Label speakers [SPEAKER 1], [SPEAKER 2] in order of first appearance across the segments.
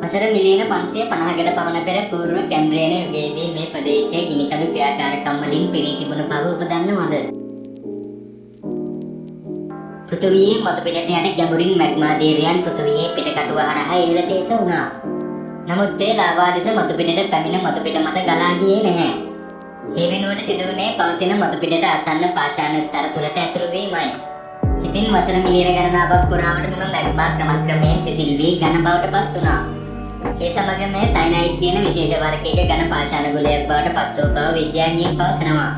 [SPEAKER 1] වසර මිලියන 550කට පමණ පෙර పూర్ව කැම්බ්‍රියන් යුගයේදී මේ ප්‍රදේශයේ ගිනිකඳු ක්‍රියාකාරකම් වලින් පිරී තිබුණු බව ඔබ දන්නවද? පෘථිවියේ මතු පිටට යන ගැඹුරින් මැග්මා ධීරයන් පෘථිවියේ පිටකටුව හරහා ඉහළට එස වුණා. නමුත් ඒ ලාවා ලෙස මතු පිටට පැමිණ මතු පිට මත ගලා ගියේ නැහැ. ඒ වෙනුවට සිදු වුණේ පවතින මතු පිටට ආසන්න පාෂාණ ස්තර තුලට ඇතුළු වීමයි. ඉතින් වසර මිලියන ගණනාවක් පුරාවට මෙම මැග්මා ක්‍රමක්‍රමයෙන් සිසිල් වී ඝන බවට පත් වුණා. ඒ සමගම මේ සයනයිඩ් කියන විශේෂ වර්ගයක ඝන පාෂාණ ගොලයක් බවට පත් වූ බව විද්‍යාඥයින් පවසනවා.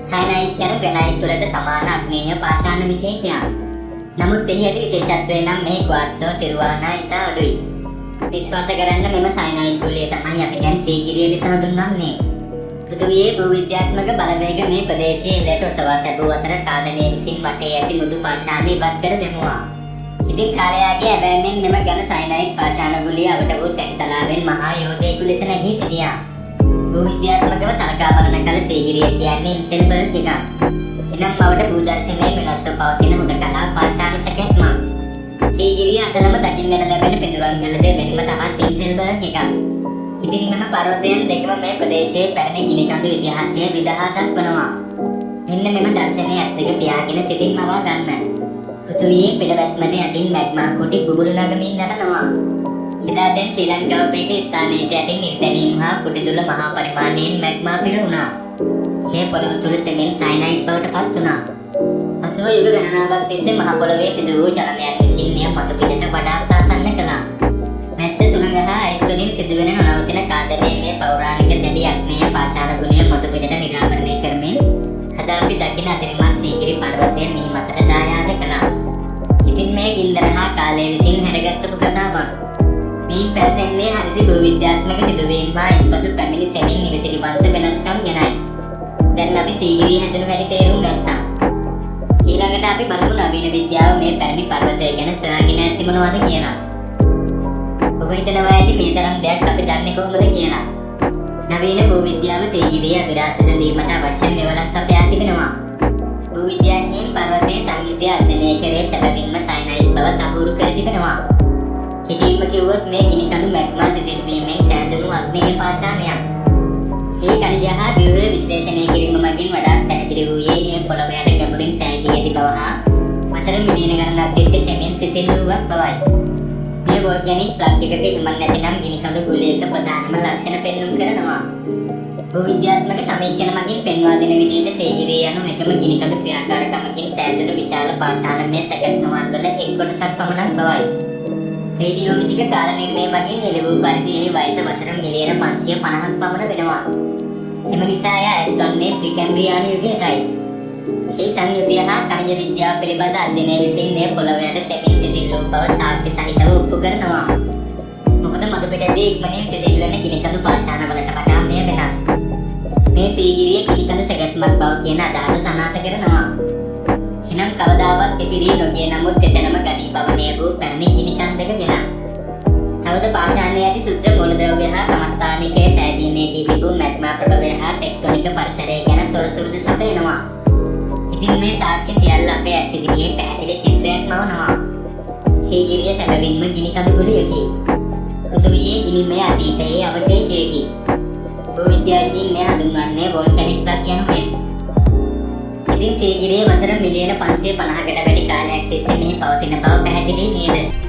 [SPEAKER 1] සයනයිඩ් යන ග්‍රැනයිට් වලට සමාන අග්නේය පාෂාණ විශේෂයක්. නමුත් එහි ඇති විශේෂත්වය නම් මෙහි ක්වාර්ට්සෝ තිරුවානා ඉතා අඩුයි. විශ්වාස කරන්න මෙම සයනයිඩ් ගොලය තමයි අපි දැන් සීගිරිය ලෙස හඳුන්වන්නේ. පෘථිවියේ භූවිද්‍යාත්මක බලවේග මේ ප්‍රදේශයේ ඉලට ඔසවා තැබූ අතර කාදනය විසින් වටේ ඇති මෘදු පාෂාණ ඉවත් කර දැමුවා. ඉතින් කාලයාගේ ඇවෑමෙන් මෙම ඝන සයනයිඩ් පාෂාණ ගුලිය අවට වූ තැටිතලාවෙන් මහා යෝධයෙකු ලෙස නැගී සිටියා. භූවිද්‍යාත්මකව සලකා බලන කල සීගිරිය කියන්නේ ඉන්සෙල්බර්ග් එකක්. එනම් බවට භූදර්ශනයේ වෙනස්ව පවතින හුදකලා පාෂාණ සැකැස්මක්. සීගිරිය අසලම දකින්නට ලැබෙන පිඳුරංගලද වෙනම තවත් ඉන්සෙල්බර්ග් එකක්. ඉතින් මෙම පර්වතයන් දෙකම මේ ප්‍රදේශයේ පැරණි ගිනිකඳු ඉතිහාසය විදහා දක්වනවා. මෙන්න මෙම දර්ශනයේ ඇස් දෙක පියාගෙන සිතින් මවා ගන්න. පෘථිවියේ පිටවැස්මට යටින් මැග්මා කුටි බුබුලු නගමින් නටනවා. එදා දැන් ශ්‍රී ලංකාව පිට ස්ථානයට යටින් ඉරිතැලීම් හා කුටි තුල මහා පරිමාණයෙන් මැග්මා පිරුණා. ඒ පොළව තුල සෙමෙන් සයනයිඩ් බවට පත් වුණා. අසුව යුග ගණනාවක් තිස්සේ මහ පොළවේ සිදු වූ චලනයන් විසින් එය මතු පිටට වඩාත් ආසන්න කළා. මැස්ස සුළඟ හා අයිස් වලින් සිදුවෙන නොනවතින කාදනයේ මේ පෞරාණික දැඩි අග්නේය පාෂාණ ගුලිය මතු පිටට නිරාවරණය කරමින් අද අපි දකින අසිරිමත් සීගිරි පර්වතය මේ මතට දායාද කළා. ඉතින් මේ ගින්දර හා කාලය විසින් හැඩගස්සපු කතාවක්. මේ පැසෙන්නේ හදිසි භූවිද්‍යාත්මක සිදුවීම් හා ඉන්පසු පැමිණි සෙමින් නිවසිලිවන්ත වෙනස්කම් ගැනයි. දැන් අපි සීගිරිය හැදුණු හැටි තේරුම් ගත්තා. ඊළඟට අපි බලමු නවීන විද්‍යාව මේ පැරණි පර්වතය ගැන සොයාගෙන ඇති මොනවද කියලා. ඔබ හිතනවා ඇති මේ තරම් දෙයක් අපි දන්නේ කොහොමද කියලා. නවීන භූවිද්‍යාව සීගිරිය අභිරහස සැඳීමට අවශ්‍ය මෙවලම් සපයා තිබෙනවා. භූවිද්‍යාඥයින් පර්වතයේ සංයුතිය අධ්‍යයනය කරේ සැබවින්ම සයනයිඩ් බව තහවුරු කර තිබෙනවා. කෙටින්ම කිව්වොත් මේ ගිනිකඳු මැග්මා සිසිල් වීමෙන් සෑදුණු අග්නේය පාෂාණයක්. ඒ ඛනිජ හා ව්‍යුහ විශ්ලේෂණය කිරීම මගින් වඩාත් පැහැදිලි වූයේ ඒ පොළොව යට ගැඹුරින් සෑදී ඇති බව හා වසර මිලියන ගණනක් තිස්සේ සෙමින් සිසිල් වූවක් බවයි. මේ වෝල්කැනික් ප්ලග් එකක හිමන් නැතිනම් ගිනිකඳු ගුලියක ප්‍රධානම ලක්ෂණ පෙන්눔 කරනවා. භූවිද්‍යාත්මක සමීක්ෂණ මගින් පෙන්වා දෙන විදිහට සීගිරිය යනු එකම ගිනිකඳු ක්‍රියාකාරකමකින් සෑදුණු විශාල පාෂාණමය සැකැස්මවල් වල එක් කොටසක් පමණක් බවයි. රේඩියෝමිතික කාල නිර්ණය මගින් එළි වූ පරිදි එහි වයස වසර මිලියන 550ක් පමණ වෙනවා. එම නිසා එය ඇත්වන්නේ ප්‍රිකැම්බ්‍රියානු යුගයටයි. ඒ සංයුතිය හා ඛනිජ විද්‍යාව පිළිබඳ අධ්‍යයනය විසින් මේ පොළොව යට සෙමින් සිසිල් වූ බව සාක්ෂි සහිතව ඔප්පු කරනවා. මොකද මතු පිටදී ඉක්මනින් සිසිල් වෙන ගිනිකඳු පාෂාණ වලට වඩා මෙය වෙනස්. මේ සීගිරිය ගිනිකඳු සැකැස්මක් බව කියන අදහස සනාථ කරනවා. එනම් කවදාවත් පිපිරී නොගිය නමුත් එතනම ගඩී පවණය වූ පැරණි ගිනිකන්දක ගෙලක්. තවද පාෂාණයේ ඇති සුද්ධ මූලද්‍රව්‍ය හා සමස්ථානිකයේ සෑදීමේදී තිබූ මැග්මා ප්‍රභවය හා ටෙක්ටොනික පරිසරය ගැන තොරතුරුද සපයනවා. ඉතින් මේ සාක්ෂි සියල්ල අපේ ඇස් ඉදිරියේ පැහැදිලි චිත්‍රයක් මවනවා. සීගිරිය සැබවින්ම ගිනිකඳු ගුලියකි. පෘථිවියේ ගිනිමය අතීතයේ අවශේෂයකි. භූවිද්‍යාඥයින් මෙය හඳුන්වන්නේ වෝල්කැනික් ප්ලග් යනුවෙන්. ඉතින් සීගිරිය වසර මිලියන 550කට වැඩි කාලයක් තිස්සේ මෙහි පවතින බව පැහැදිලි නේද?